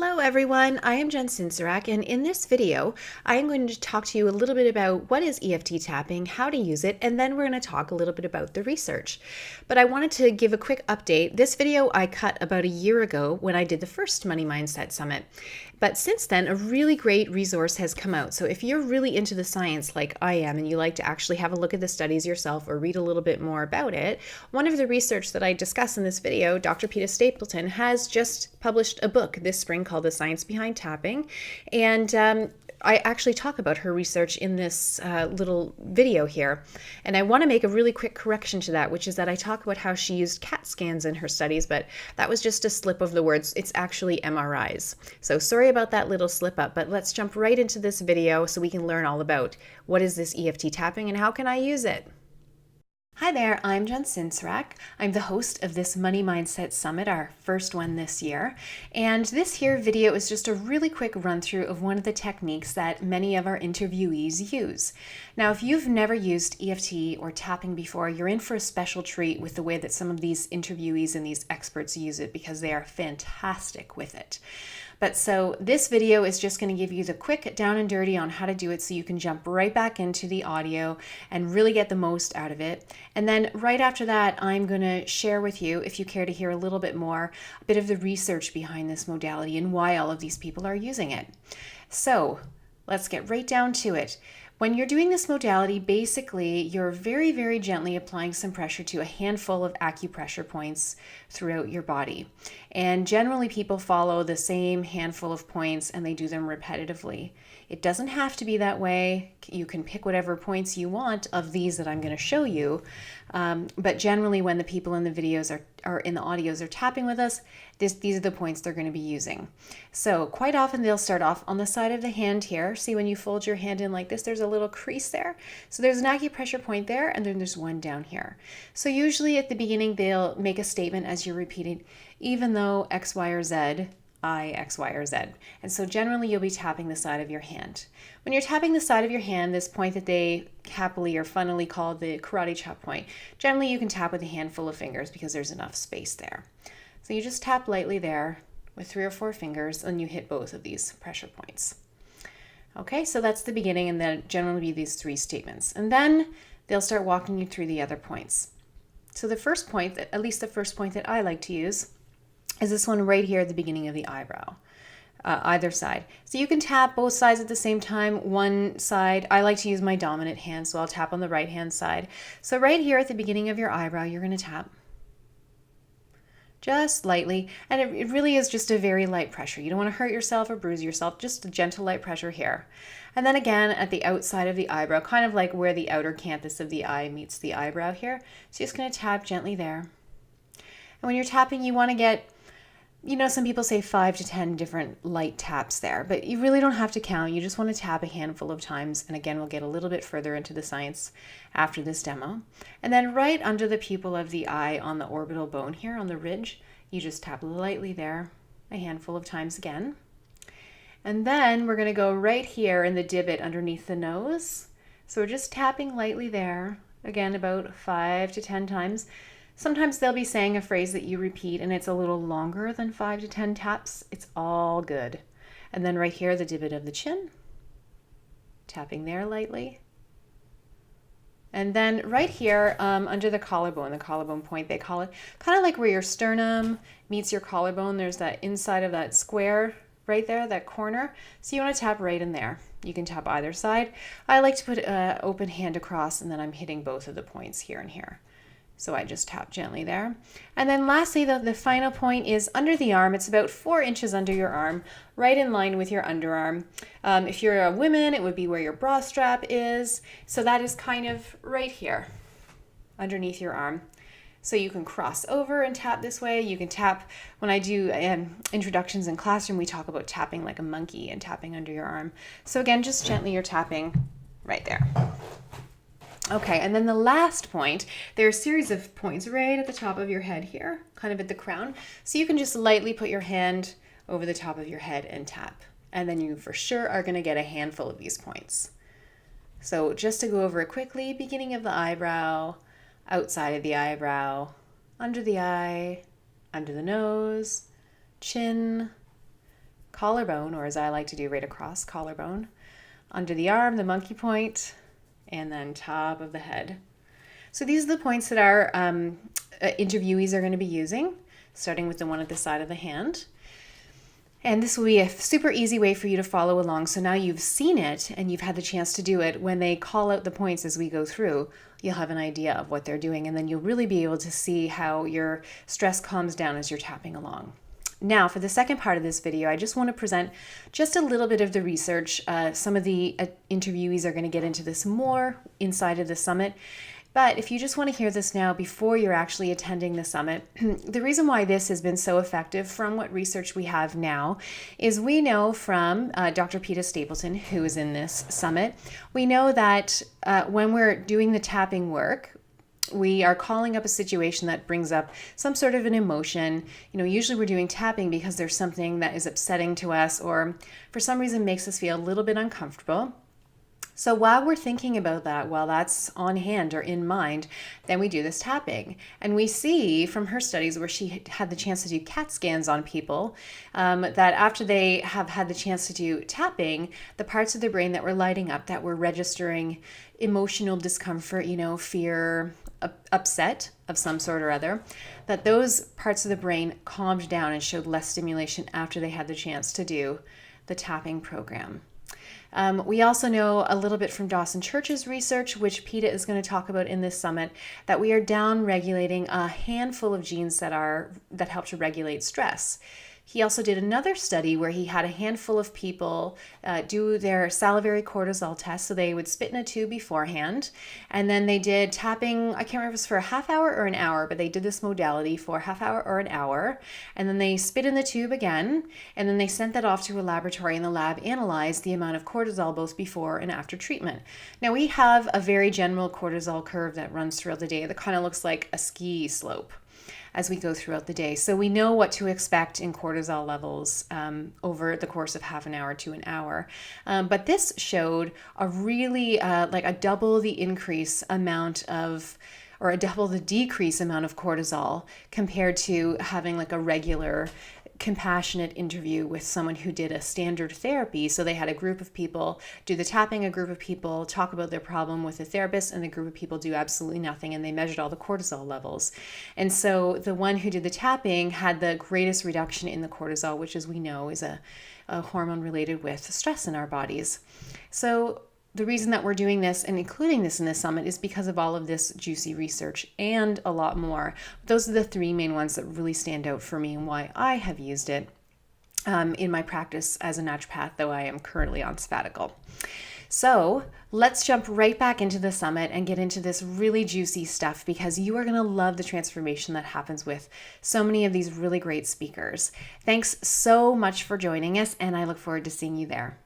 Hello everyone, I am Jen Sinsarak, and in this video I am going to talk to you a little bit about what is EFT tapping, how to use it, and then we're going to talk a little bit about the research. But I wanted to give a quick update. This video I cut about a year ago when I did the first Money Mindset Summit. But since then, a really great resource has come out. So if you're really into the science like I am and you like to actually have a look at the studies yourself or read a little bit more about it, one of the research that I discuss in this video, Dr. Peter Stapleton, has just published a book this spring called The Science Behind Tapping. And I actually talk about her research in this little video here. And I want to make a really quick correction to that, which is that I talk about how she used CAT scans in her studies, but that was just a slip of the words. It's actually MRIs. So sorry about that little slip up, but let's jump right into this video so we can learn all about what is this EFT tapping and how can I use it. Hi there, I'm Jen Sinsarak. I'm the host of this Money Mindset Summit, our first one this year. And this here video is just a really quick run through of one of the techniques that many of our interviewees use. Now, if you've never used EFT or tapping before, you're in for a special treat with the way that some of these interviewees and these experts use it because they are fantastic with it. But so this video is just going to give you the quick down and dirty on how to do it so you can jump right back into the audio and really get the most out of it. And then right after that, I'm going to share with you, if you care to hear a little bit more, a bit of the research behind this modality and why all of these people are using it. So let's get right down to it. When you're doing this modality, basically, you're very, very gently applying some pressure to a handful of acupressure points throughout your body. And generally, people follow the same handful of points and they do them repetitively. It doesn't have to be that way. You can pick whatever points you want of these that I'm going to show you. But generally, when the people in the videos are in the audios are tapping with us, these are the points they're going to be using. So quite often they'll start off on the side of the hand here. See, when you fold your hand in like this, there's a little crease there. So there's an acupressure point there, and then there's one down here. So usually at the beginning, they'll make a statement as you're repeating, even though X, Y, or Z, I, X, Y, or Z. And so generally you'll be tapping the side of your hand. When you're tapping the side of your hand, this point that they happily or funnily call the karate chop point, generally you can tap with a handful of fingers because there's enough space there. So you just tap lightly there with 3 or 4 fingers and you hit both of these pressure points. Okay, so that's the beginning, and then generally be these 3 statements. And then they'll start walking you through the other points. So the first point, at least the first point that I like to use, is this one right here at the beginning of the eyebrow, either side. So you can tap both sides at the same time. One side, I like to use my dominant hand, so I'll tap on the right hand side. So right here at the beginning of your eyebrow, you're going to tap just lightly, and it really is just a very light pressure. You don't want to hurt yourself or bruise yourself, just a gentle light pressure here. And then again at the outside of the eyebrow, kind of like where the outer canthus of the eye meets the eyebrow here. So you're just going to tap gently there. And when you're tapping, you want to get, you know, some people say 5 to 10 different light taps there, but you really don't have to count. You just want to tap a handful of times. And again, we'll get a little bit further into the science after this demo. And then right under the pupil of the eye on the orbital bone here on the ridge, you just tap lightly there a handful of times again. And then we're going to go right here in the divot underneath the nose. So we're just tapping lightly there, again, about 5 to 10 times. Sometimes they'll be saying a phrase that you repeat and it's a little longer than 5 to 10 taps. It's all good. And then right here, the divot of the chin, tapping there lightly. And then right here under the collarbone point, they call it kind of like where your sternum meets your collarbone. There's that inside of that square right there, that corner. So you want to tap right in there. You can tap either side. I like to put an open hand across and then I'm hitting both of the points here and here. So I just tap gently there. And then lastly, the final point is under the arm. It's about 4 inches under your arm, right in line with your underarm. If you're a woman, it would be where your bra strap is. So that is kind of right here underneath your arm. So you can cross over and tap this way. You can tap, when I do introductions in classroom, we talk about tapping like a monkey and tapping under your arm. So again, just gently you're tapping right there. Okay, and then the last point, there are a series of points right at the top of your head here, kind of at the crown. So you can just lightly put your hand over the top of your head and tap. And then you for sure are going to get a handful of these points. So just to go over it quickly, beginning of the eyebrow, outside of the eyebrow, under the eye, under the nose, chin, collarbone, or as I like to do, right across collarbone, under the arm, the monkey point, and then top of the head. So these are the points that our interviewees are going to be using, starting with the one at the side of the hand. And this will be a super easy way for you to follow along. So now you've seen it and you've had the chance to do it. When they call out the points as we go through, you'll have an idea of what they're doing. And then you'll really be able to see how your stress calms down as you're tapping along. Now, for the second part of this video, I just want to present just a little bit of the research. Some of the interviewees are going to get into this more inside of the summit. But if you just want to hear this now before you're actually attending the summit, the reason why this has been so effective from what research we have now is we know from Dr. Peter Stapleton, who is in this summit, we know that when we're doing the tapping work, we are calling up a situation that brings up some sort of an emotion. Usually we're doing tapping because there's something that is upsetting to us or for some reason makes us feel a little bit uncomfortable. So while we're thinking about that, while that's on hand or in mind, then we do this tapping. And we see from her studies where she had the chance to do CAT scans on people, that after they have had the chance to do tapping, the parts of the brain that were lighting up, that were registering emotional discomfort, fear, upset of some sort or other, that those parts of the brain calmed down and showed less stimulation after they had the chance to do the tapping program. We also know a little bit from Dawson Church's research, which PETA is going to talk about in this summit, that we are down regulating a handful of genes that help to regulate stress. He also did another study where he had a handful of people do their salivary cortisol test. So they would spit in a tube beforehand, and then they did tapping. I can't remember if it was for a half hour or an hour, but they did this modality for a half hour or an hour. And then they spit in the tube again, and then they sent that off to a laboratory, and the lab analyzed the amount of cortisol both before and after treatment. Now we have a very general cortisol curve that runs throughout the day that kind of looks like a ski slope as we go throughout the day. So we know what to expect in cortisol levels over the course of half an hour to an hour. But this showed a really like a double the increase amount of, or a double the decrease amount of cortisol compared to having like a regular compassionate interview with someone who did a standard therapy. So they had a group of people do the tapping, a group of people talk about their problem with the therapist, and the group of people do absolutely nothing, and they measured all the cortisol levels. And so the one who did the tapping had the greatest reduction in the cortisol, which, as we know, is a hormone related with stress in our bodies. So the reason that we're doing this and including this in this summit is because of all of this juicy research and a lot more. Those are the three main ones that really stand out for me and why I have used it in my practice as a naturopath, though I am currently on sabbatical. So let's jump right back into the summit and get into this really juicy stuff, because you are going to love the transformation that happens with so many of these really great speakers. Thanks so much for joining us, and I look forward to seeing you there.